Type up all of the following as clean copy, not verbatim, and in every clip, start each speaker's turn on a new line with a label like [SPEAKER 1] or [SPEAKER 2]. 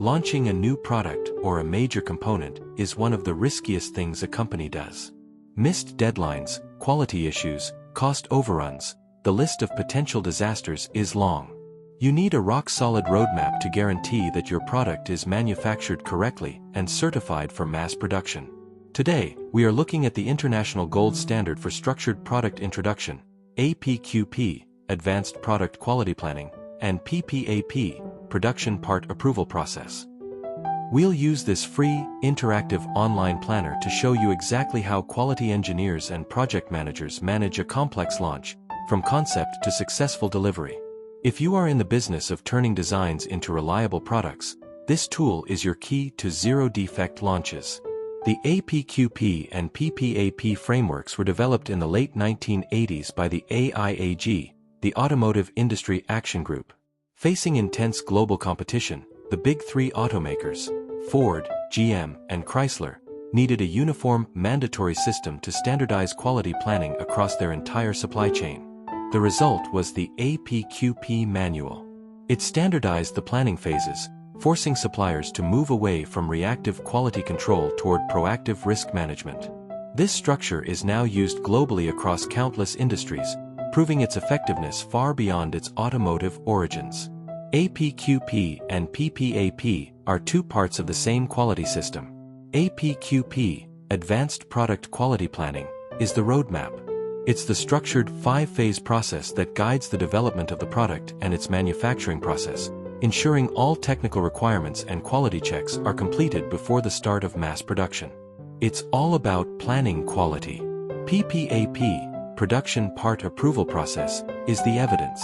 [SPEAKER 1] Launching a new product or a major component is one of the riskiest things a company does. Missed deadlines, quality issues, cost overruns, the list of potential disasters is long. You need a rock-solid roadmap to guarantee that your product is manufactured correctly and certified for mass production. Today, we are looking at the international gold standard for structured product introduction, APQP, Advanced Product Quality Planning, and PPAP, Production Part Approval Process. We'll use this free, interactive online planner to show you exactly how quality engineers and project managers manage a complex launch, from concept to successful delivery. If you are in the business of turning designs into reliable products, this tool is your key to zero-defect launches. The APQP and PPAP frameworks were developed in the late 1980s by the AIAG, the Automotive Industry Action Group. Facing intense global competition, the big three automakers, Ford, GM, and Chrysler, needed a uniform, mandatory system to standardize quality planning across their entire supply chain. The result was the APQP manual. It standardized the planning phases, forcing suppliers to move away from reactive quality control toward proactive risk management. This structure is now used globally across countless industries, proving its effectiveness far beyond its automotive origins. APQP and PPAP are two parts of the same quality system. APQP, Advanced Product Quality Planning, is the roadmap. It's the structured five-phase process that guides the development of the product and its manufacturing process, ensuring all technical requirements and quality checks are completed before the start of mass production. It's all about planning quality. PPAP, Production Part Approval Process, is the evidence.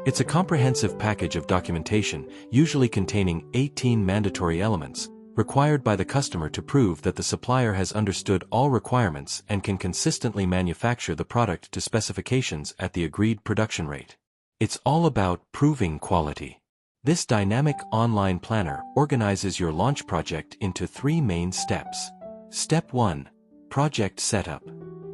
[SPEAKER 1] It's a comprehensive package of documentation, usually containing 18 mandatory elements, required by the customer to prove that the supplier has understood all requirements and can consistently manufacture the product to specifications at the agreed production rate. It's all about proving quality. This dynamic online planner organizes your launch project into three main steps. Step 1. Project Setup.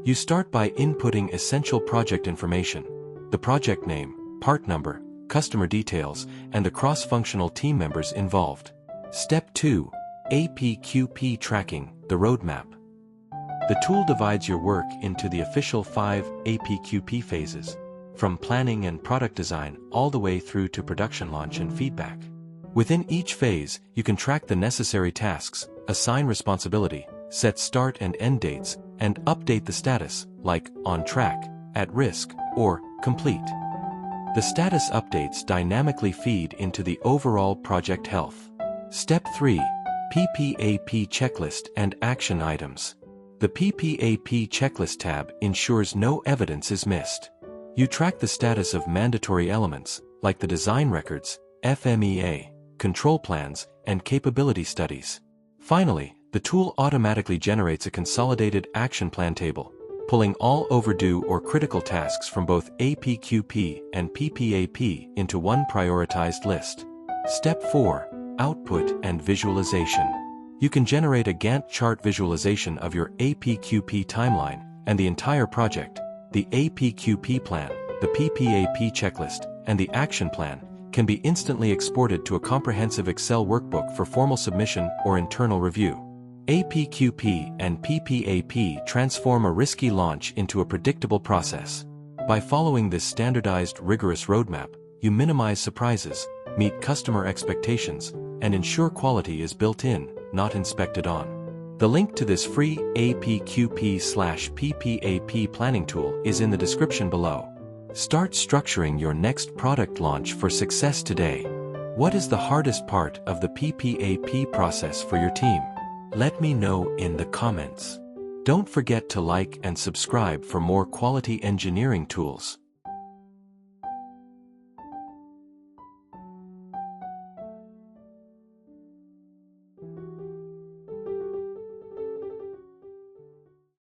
[SPEAKER 1] You start by inputting essential project information, the project name, part number, customer details, and the cross-functional team members involved. Step 2. APQP Tracking, the roadmap. The tool divides your work into the official 5 APQP phases, from planning and product design all the way through to production launch and feedback. Within each phase, you can track the necessary tasks, assign responsibility, set start and end dates, and update the status, like on track, at risk, or complete. The status updates dynamically feed into the overall project health. Step 3. PPAP Checklist and Action Items. The PPAP Checklist tab ensures no evidence is missed. You track the status of mandatory elements, like the design records, FMEA, control plans, and capability studies. Finally, the tool automatically generates a consolidated action plan table, pulling all overdue or critical tasks from both APQP and PPAP into one prioritized list. Step 4. Output and Visualization. You can generate a Gantt chart visualization of your APQP timeline and the entire project. The APQP plan, the PPAP checklist, and the action plan can be instantly exported to a comprehensive Excel workbook for formal submission or internal review. APQP and PPAP transform a risky launch into a predictable process. By following this standardized, rigorous roadmap, you minimize surprises, meet customer expectations, and ensure quality is built in, not inspected on. The link to this free APQP/PPAP planning tool is in the description below. Start structuring your next product launch for success today. What is the hardest part of the PPAP process for your team? Let me know in the comments. Don't forget to like and subscribe for more quality engineering tools.